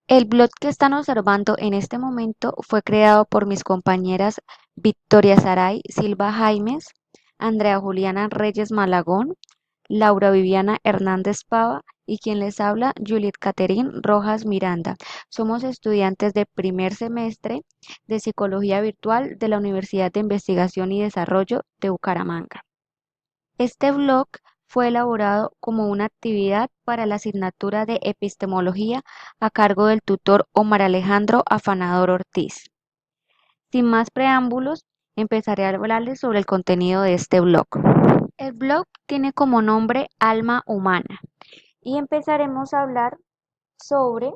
El blog que están observando en este momento fue creado por mis compañeras Victoria Saray Silva Jaimes, Andrea Juliana Reyes Malagón, Laura Viviana Hernández Pava y quien les habla, Juliet Caterín Rojas Miranda. Somos estudiantes de primer semestre de Psicología Virtual de la Universidad de Investigación y Desarrollo de Bucaramanga. Este blog fue elaborado como una actividad para la asignatura de Epistemología a cargo del tutor Omar Alejandro Afanador Ortiz. Sin más preámbulos, empezaré a hablarles sobre el contenido de este blog. El blog tiene como nombre Alma Humana y empezaremos a hablar sobre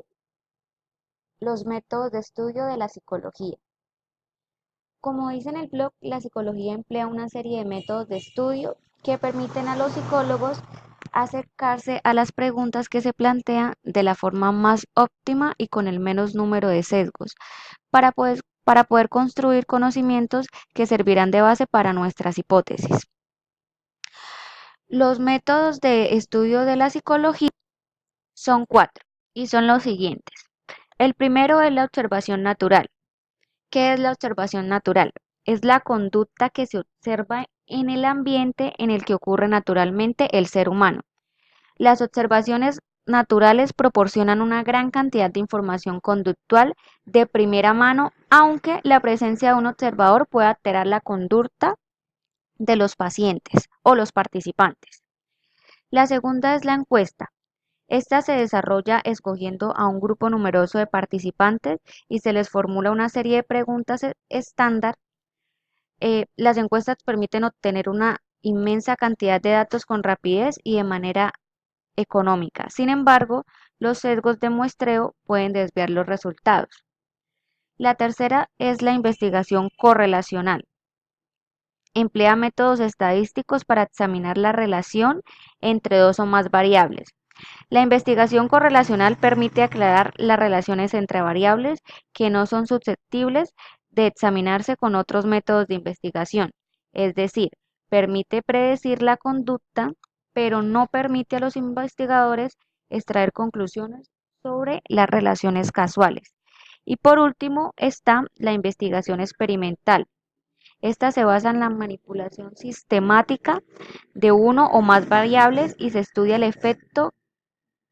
los métodos de estudio de la psicología. Como dice en el blog, la psicología emplea una serie de métodos de estudio que permiten a los psicólogos acercarse a las preguntas que se plantean de la forma más óptima y con el menos número de sesgos, para poder construir conocimientos que servirán de base para nuestras hipótesis. Los métodos de estudio de la psicología son cuatro y son los siguientes. El primero es la observación natural. ¿Qué es la observación natural? Es la conducta que se observa en el ambiente en el que ocurre naturalmente el ser humano. Las observaciones naturales proporcionan una gran cantidad de información conductual de primera mano, aunque la presencia de un observador pueda alterar la conducta de los pacientes o los participantes. La segunda es la encuesta. Esta se desarrolla escogiendo a un grupo numeroso de participantes y se les formula una serie de preguntas estándar. Las encuestas permiten obtener una inmensa cantidad de datos con rapidez y de manera económica. Sin embargo, los sesgos de muestreo pueden desviar los resultados. La tercera es la investigación correlacional. Emplea métodos estadísticos para examinar la relación entre dos o más variables. La investigación correlacional permite aclarar las relaciones entre variables que no son susceptibles de examinarse con otros métodos de investigación, es decir, permite predecir la conducta, pero no permite a los investigadores extraer conclusiones sobre las relaciones casuales. Y por último está la investigación experimental. Esta se basa en la manipulación sistemática de uno o más variables y se estudia el efecto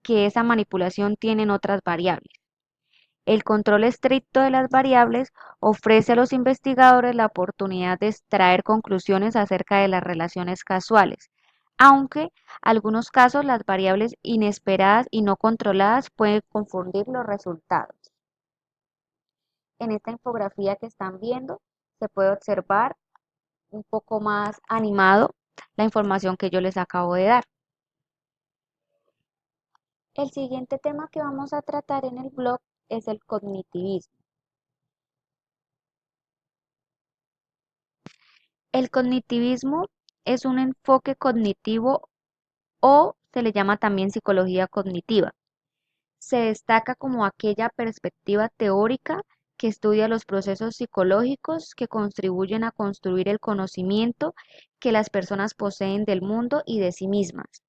que esa manipulación tiene en otras variables. El control estricto de las variables ofrece a los investigadores la oportunidad de extraer conclusiones acerca de las relaciones casuales, aunque en algunos casos las variables inesperadas y no controladas pueden confundir los resultados. En esta infografía que están viendo se puede observar un poco más animado la información que yo les acabo de dar. El siguiente tema que vamos a tratar en el blog es el cognitivismo. El cognitivismo es un enfoque cognitivo o se le llama también psicología cognitiva. Se destaca como aquella perspectiva teórica que estudia los procesos psicológicos que contribuyen a construir el conocimiento que las personas poseen del mundo y de sí mismas.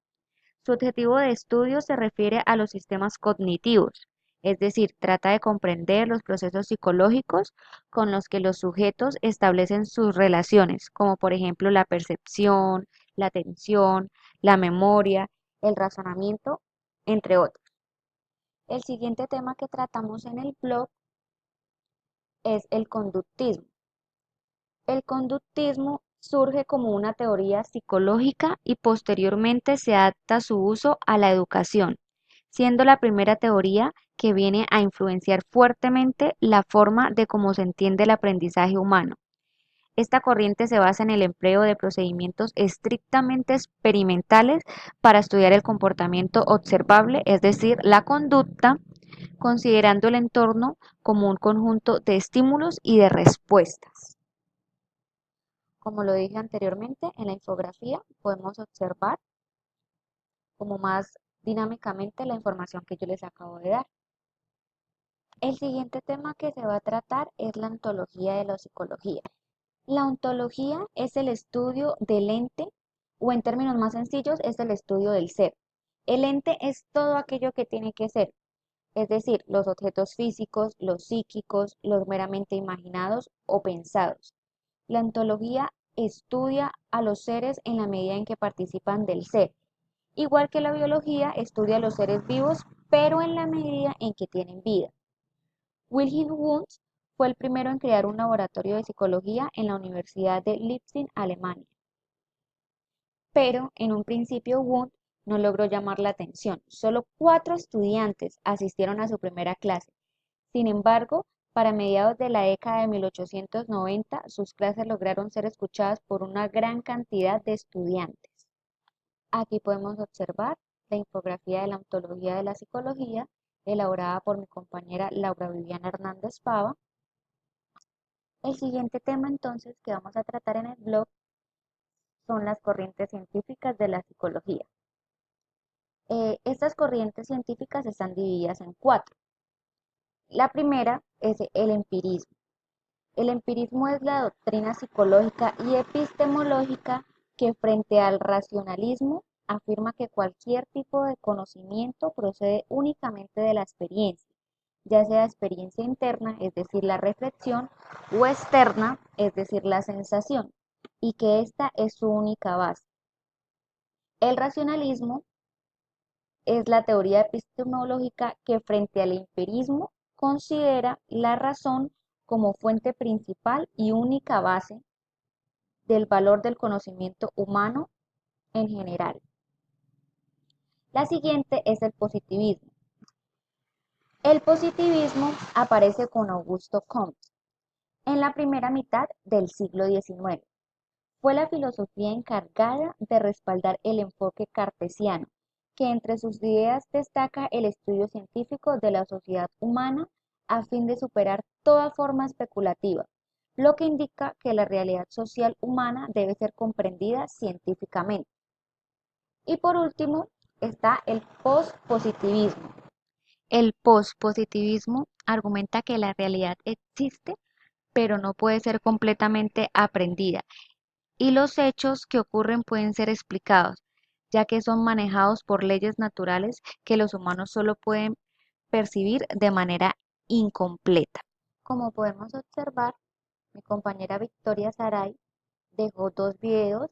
Su objetivo de estudio se refiere a los sistemas cognitivos, es decir, trata de comprender los procesos psicológicos con los que los sujetos establecen sus relaciones, como por ejemplo la percepción, la atención, la memoria, el razonamiento, entre otros. El siguiente tema que tratamos en el blog es el conductismo. El conductismo surge como una teoría psicológica y posteriormente se adapta su uso a la educación, siendo la primera teoría que viene a influenciar fuertemente la forma de cómo se entiende el aprendizaje humano. Esta corriente se basa en el empleo de procedimientos estrictamente experimentales para estudiar el comportamiento observable, es decir, la conducta, considerando el entorno como un conjunto de estímulos y de respuestas. Como lo dije anteriormente, en la infografía podemos observar como más dinámicamente la información que yo les acabo de dar. El siguiente tema que se va a tratar es la ontología de la psicología. La ontología es el estudio del ente, o en términos más sencillos, es el estudio del ser. El ente es todo aquello que tiene que ser. es decir, los objetos físicos, los psíquicos, los meramente imaginados o pensados. La ontología estudia a los seres en la medida en que participan del ser, igual que la biología estudia a los seres vivos, pero en la medida en que tienen vida. Wilhelm Wundt fue el primero en crear un laboratorio de psicología en la Universidad de Leipzig, Alemania. Pero en un principio Wundt no logró llamar la atención. Solo 4 estudiantes asistieron a su primera clase. Sin embargo, para mediados de la década de 1890, sus clases lograron ser escuchadas por una gran cantidad de estudiantes. Aquí podemos observar la infografía de la ontología de la psicología, elaborada por mi compañera Laura Viviana Hernández Pava. El siguiente tema entonces que vamos a tratar en el blog son las corrientes científicas de la psicología. Estas corrientes científicas están divididas en 4. La primera es el empirismo. El empirismo es la doctrina psicológica y epistemológica que frente al racionalismo afirma que cualquier tipo de conocimiento procede únicamente de la experiencia, ya sea experiencia interna, es decir, la reflexión, o externa, es decir, la sensación, y que esta es su única base. El racionalismo es la teoría epistemológica que frente al empirismo considera la razón como fuente principal y única base del valor del conocimiento humano en general. La siguiente es el positivismo. El positivismo aparece con Augusto Comte en la primera mitad del siglo XIX. Fue la filosofía encargada de respaldar el enfoque cartesiano, que entre sus ideas destaca el estudio científico de la sociedad humana a fin de superar toda forma especulativa, lo que indica que la realidad social humana debe ser comprendida científicamente. Y por último está el pospositivismo. El pospositivismo argumenta que la realidad existe, pero no puede ser completamente aprendida y los hechos que ocurren pueden ser explicados, ya que son manejados por leyes naturales que los humanos solo pueden percibir de manera incompleta. Como podemos observar, mi compañera Victoria Saray dejó 2 videos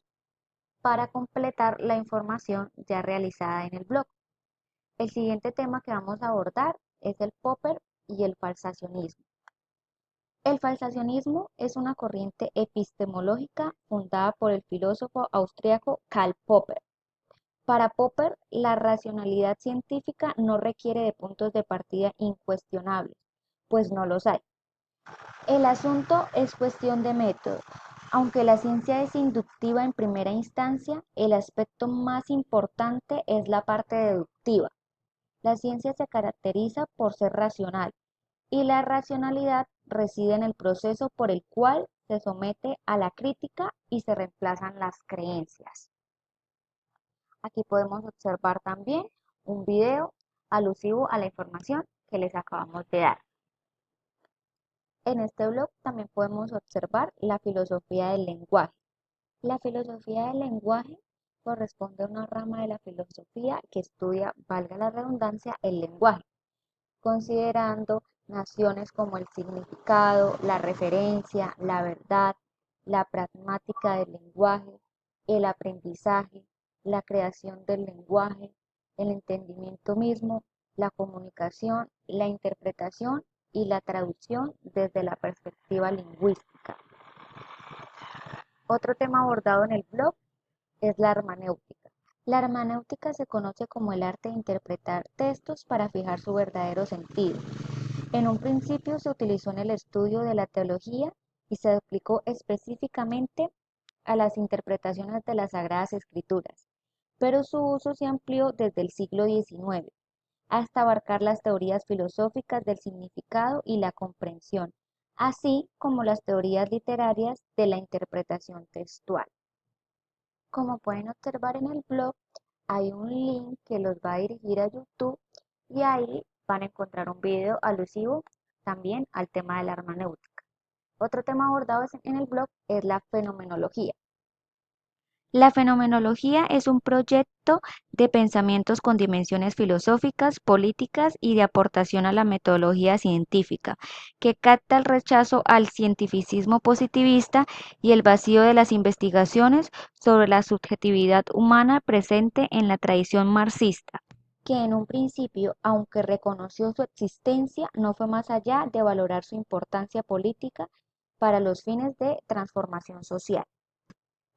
para completar la información ya realizada en el blog. El siguiente tema que vamos a abordar es el Popper y el falsacionismo. El falsacionismo es una corriente epistemológica fundada por el filósofo austríaco Karl Popper. Para Popper, la racionalidad científica no requiere de puntos de partida incuestionables, pues no los hay. El asunto es cuestión de método. Aunque la ciencia es inductiva en primera instancia, el aspecto más importante es la parte deductiva. La ciencia se caracteriza por ser racional, y la racionalidad reside en el proceso por el cual se somete a la crítica y se reemplazan las creencias. Aquí podemos observar también un video alusivo a la información que les acabamos de dar. En este blog también podemos observar la filosofía del lenguaje. La filosofía del lenguaje corresponde a una rama de la filosofía que estudia, valga la redundancia, el lenguaje, considerando naciones como el significado, la referencia, la verdad, la pragmática del lenguaje, el aprendizaje, la creación del lenguaje, el entendimiento mismo, la comunicación, la interpretación y la traducción desde la perspectiva lingüística. Otro tema abordado en el blog es la hermenéutica. La hermenéutica se conoce como el arte de interpretar textos para fijar su verdadero sentido. En un principio se utilizó en el estudio de la teología y se aplicó específicamente a las interpretaciones de las Sagradas Escrituras, pero su uso se amplió desde el siglo XIX hasta abarcar las teorías filosóficas del significado y la comprensión, así como las teorías literarias de la interpretación textual. Como pueden observar en el blog, hay un link que los va a dirigir a YouTube y ahí van a encontrar un video alusivo también al tema de la hermenéutica. Otro tema abordado en el blog es la fenomenología. La fenomenología es un proyecto de pensamientos con dimensiones filosóficas, políticas y de aportación a la metodología científica, que capta el rechazo al cientificismo positivista y el vacío de las investigaciones sobre la subjetividad humana presente en la tradición marxista, que en un principio, aunque reconoció su existencia, no fue más allá de valorar su importancia política para los fines de transformación social.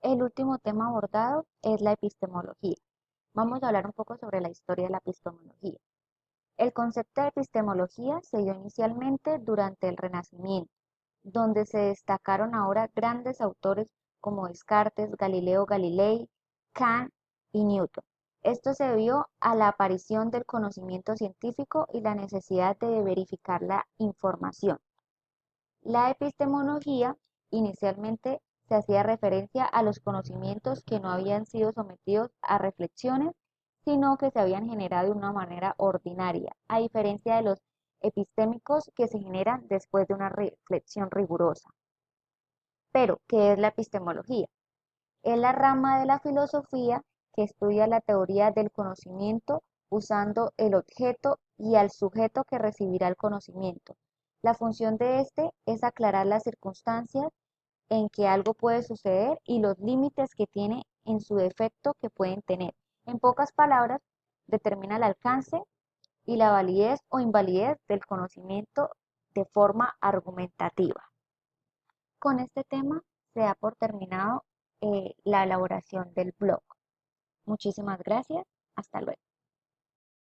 El último tema abordado es la epistemología. Vamos a hablar un poco sobre la historia de la epistemología. El concepto de epistemología se dio inicialmente durante el Renacimiento, donde se destacaron ahora grandes autores como Descartes, Galileo Galilei, Kant y Newton. Esto se debió a la aparición del conocimiento científico y la necesidad de verificar la información. La epistemología inicialmente se hacía referencia a los conocimientos que no habían sido sometidos a reflexiones, sino que se habían generado de una manera ordinaria, a diferencia de los epistémicos que se generan después de una reflexión rigurosa. Pero, ¿qué es la epistemología? Es la rama de la filosofía que estudia la teoría del conocimiento usando el objeto y al sujeto que recibirá el conocimiento. La función de este es aclarar las circunstancias en que algo puede suceder y los límites que tiene en su defecto que pueden tener. En pocas palabras, determina el alcance y la validez o invalidez del conocimiento de forma argumentativa. Con este tema se da por terminado la elaboración del blog. Muchísimas gracias. Hasta luego.